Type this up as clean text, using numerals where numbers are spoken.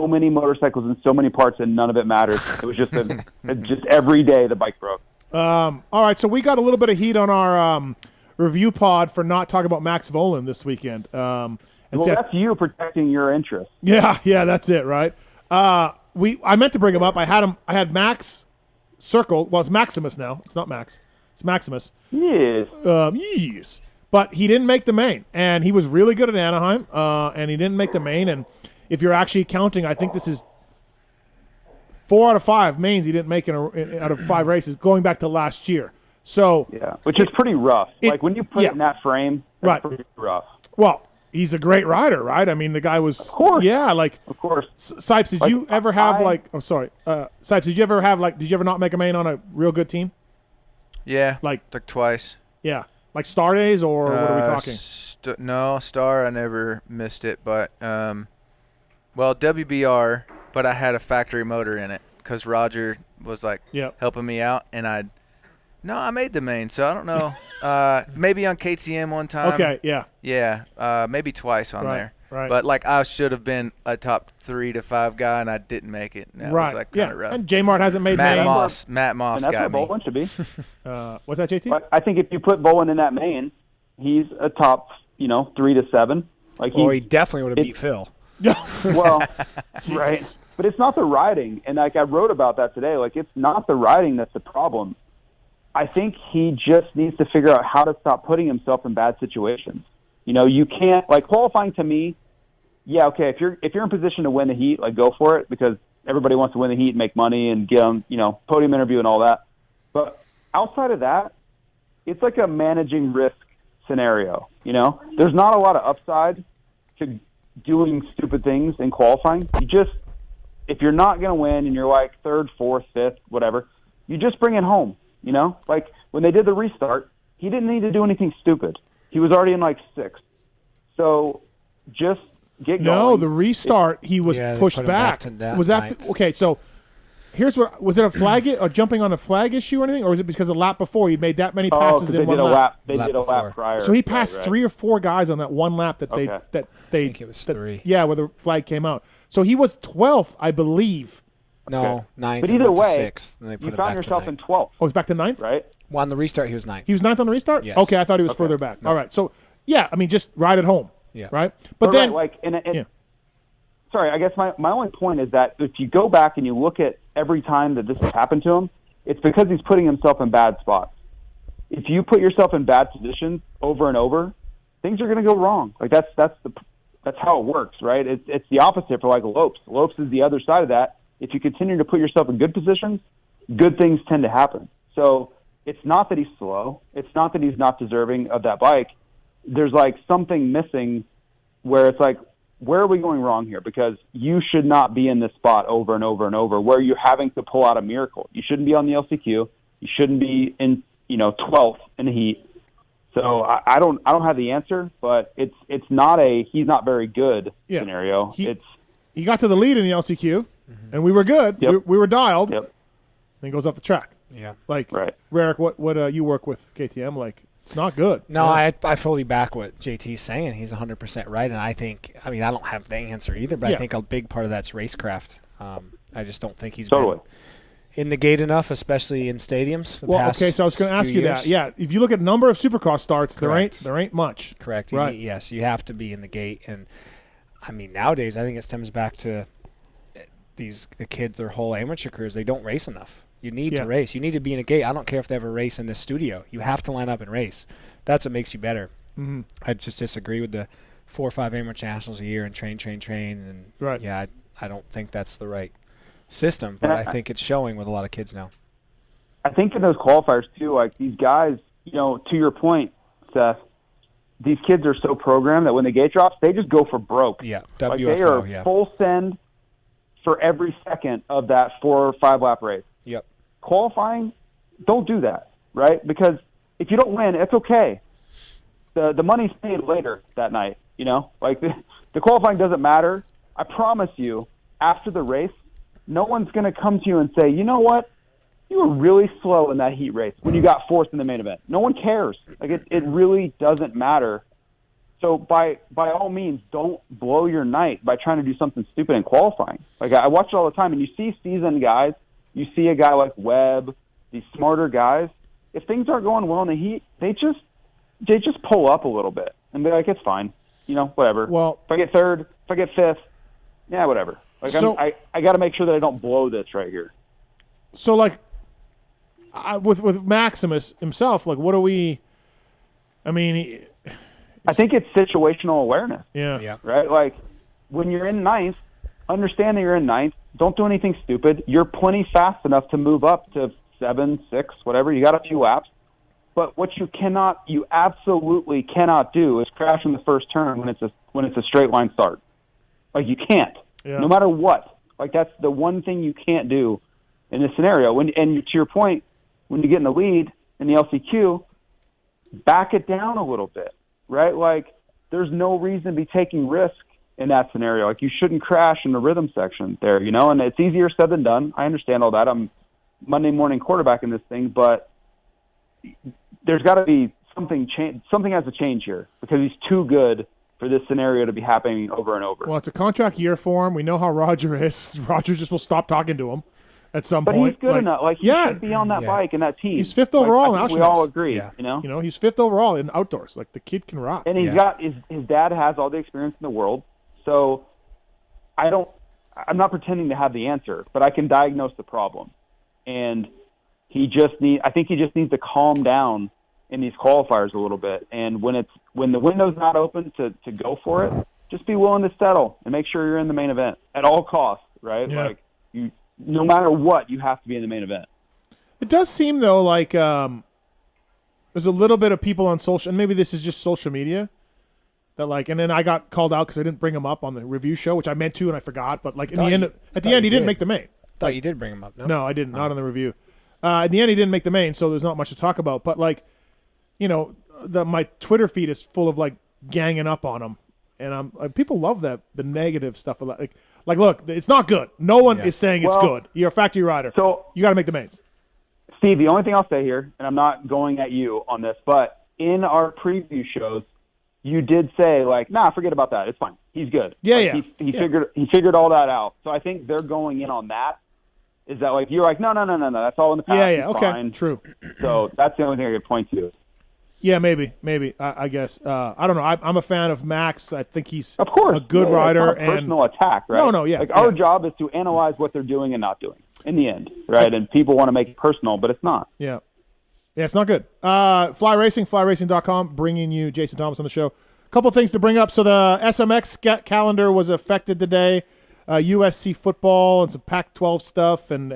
so many motorcycles and so many parts, and none of it matters. It was just just every day the bike broke. All right, so we got a little bit of heat on our review pod for not talking about Max Vohland this weekend. That's you protecting your interests. Yeah, that's it, right? I meant to bring him up. I had Max circled. Well, it's Maximus now. It's not Max. It's Maximus. Yes. Yes. But he didn't make the main, and he was really good at Anaheim, and he didn't make the main. And if you're actually counting, I think this is 4 out of 5 mains he didn't make out of 5 races, going back to last year. So yeah, which is pretty rough. Like when you put it in that frame, that's pretty rough. Well, he's a great rider, right? I mean, the guy was. Of course. Yeah, like. Of course. Sipes, did you ever have Sipes, did you ever have did you ever not make a main on a real good team? Yeah. Like twice. Yeah. Like Star Days, or what are we talking? No, Star, I never missed it, but WBR, but I had a factory motor in it because Roger was helping me out, and I made the main, so I don't know. Maybe on KTM one time. Okay, yeah. Yeah, maybe twice on there. Right. But I should have been a top 3 to 5 guy, and I didn't make it. That was kind of rough. And J-Mart hasn't made mains. Matt Moss got me. That's where Vohland should be. What's that, JT? But I think if you put Vohland in that main, he's a top, 3 to 7. He definitely would have beat Phil. Well, right. But it's not the riding, and I wrote about that today. It's not the riding that's the problem. I think he just needs to figure out how to stop putting himself in bad situations. You can't qualifying to me. Yeah, okay. If you're in position to win the heat, go for it, because everybody wants to win the heat and make money and get on, podium interview and all that. But outside of that, it's like a managing risk scenario. There's not a lot of upside to doing stupid things in qualifying. If you're not going to win and you're 3rd, 4th, 5th, whatever, you just bring it home. When they did the restart, he didn't need to do anything stupid. He was already in 6th. So just get going. No, the restart, he was pushed back. Was that okay? So here's what was it: a flag or jumping on a flag issue or anything, or was it because the lap before he'd made that many passes in one lap? They did a lap prior. So he passed 3 or 4 guys on that one lap that they I think it was 3. Yeah, where the flag came out. So he was 12th, I believe. No, 9th. But either way, 6th, and they put you it found back yourself to 9th. in 12th. Oh, he's back to 9th? Right. Well, on the restart, he was 9th. He was 9th on the restart? Yes. Okay, I thought he was further back. No. All right, so, yeah, I mean, just ride at home. Yeah. Right? But then... Sorry, I guess my only point is that if you go back and you look at every time that this has happened to him, it's because he's putting himself in bad spots. If you put yourself in bad positions over and over, things are going to go wrong. That's how it works, right? It's the opposite for Lopes. Lopes is the other side of that. If you continue to put yourself in good positions, good things tend to happen. So it's not that he's slow. It's not that he's not deserving of that bike. There's something missing where it's where are we going wrong here? Because you should not be in this spot over and over and over where you're having to pull out a miracle. You shouldn't be on the LCQ. You shouldn't be in 12th in the heat. So I don't have the answer, but it's not he's not very good scenario. He got to the lead in the LCQ, and we were good. Yep. We were dialed. Yep. Then he goes off the track. Yeah. Right. Rarick, what you work with KTM, it's not good. No, I fully back what JT's saying. He's 100% right, and I don't have the answer either, but I think a big part of that's racecraft. I just don't think he's been in the gate enough, especially in stadiums. So I was going to ask you that. Yeah, if you look at number of Supercross starts, there ain't much. Correct. Right. Yes, you have to be in the gate, and nowadays I think it stems back to the kids, their whole amateur careers. They don't race enough. You need to race. You need to be in a gate. I don't care if they ever race in this studio. You have to line up and race. That's what makes you better. Mm-hmm. I just disagree with the 4 or 5 amateur nationals a year and train. And yeah, I don't think that's the right system, but I think it's showing with a lot of kids now. I think in those qualifiers too, these guys, to your point, Seth, these kids are so programmed that when the gate drops, they just go for broke. Yeah, WFO, they are full send for every second of that 4 or 5 lap race. Yep. Qualifying, don't do that, right? Because if you don't win, it's okay. The money's paid later that night, the qualifying doesn't matter. I promise you, after the race, no one's going to come to you and say, you know what? You were really slow in that heat race when you got 4th in the main event. No one cares. It really doesn't matter So by all means, don't blow your night by trying to do something stupid in qualifying. Like I watch it all the time, and you see seasoned guys. You see a guy like Webb, these smarter guys. If things aren't going well in the heat, they just pull up a little bit and be like, it's fine, whatever. Well, if I get third, if I get fifth, yeah, whatever. Like so, I got to make sure that I don't blow this right here. So like, with Maximus himself, like, what do we? I mean. I think it's situational awareness. Yeah. Right? Like, when you're in ninth, understand that you're in ninth. Don't do anything stupid. You're plenty fast enough to move up to 7, 6, whatever. You got a few laps. But what you absolutely cannot do is crash in the first turn when it's a straight line start. Like, you can't. Yeah. No matter what. Like, that's the one thing you can't do in this scenario. And to your point, when you get in the lead in the LCQ, back it down a little bit. Right? Like, there's no reason to be taking risk in that scenario. Like, you shouldn't crash in the rhythm section there, and it's easier said than done. I understand all that. I'm Monday morning quarterbacking this thing, but there's got to be something has to change here because he's too good for this scenario to be happening over and over. Well, it's a contract year for him. We know how Roger is. Roger just will stop talking to him at some but point. He's good enough. Like, he should be on that bike and that team. He's 5th overall in I think Auctioneers. we all agree, he's 5th overall in outdoors. Like, the kid can rock. And he's got his dad has all the experience in the world. So I'm not pretending to have the answer, but I can diagnose the problem. And I think he just needs to calm down in these qualifiers a little bit. And when the window's not open to go for it, just be willing to settle and make sure you're in the main event at all costs, right? Yeah. Like, no matter what, you have to be in the main event. It does seem, though, like there's a little bit of people on social, and maybe this is just social media, that like, and then I got called out because I didn't bring him up on the review show, which I meant to and I forgot. But like at the end, he didn't make the main. Thought you did bring him up. No, I didn't. Not on the review. At the end, he didn't make the main, so there's not much to talk about. But like, my Twitter feed is full of like ganging up on him, and people love the negative stuff. Like, look, it's not good. No one is saying it's good. You're a factory rider, so you got to make the mains. Steve, the only thing I'll say here, and I'm not going at you on this, but in our preview shows, you did say like, nah, forget about that. It's fine. He's good. Yeah, like, He figured all that out. So I think they're going in on that. Is that like you're like no, that's all in the past. Yeah, okay, fine. True. So that's the only thing I could point to. Yeah, maybe. I guess. I don't know. I'm a fan of Max. I think he's of course a good rider. It's not a personal attack, right? No, yeah. Like our job is to analyze what they're doing and not doing in the end, right? And people want to make it personal, but it's not. Yeah, it's not good. Fly Racing, flyracing.com, bringing you Jason Thomas on the show. A couple things to bring up. So the SMX calendar was affected today. USC football and some Pac-12 stuff and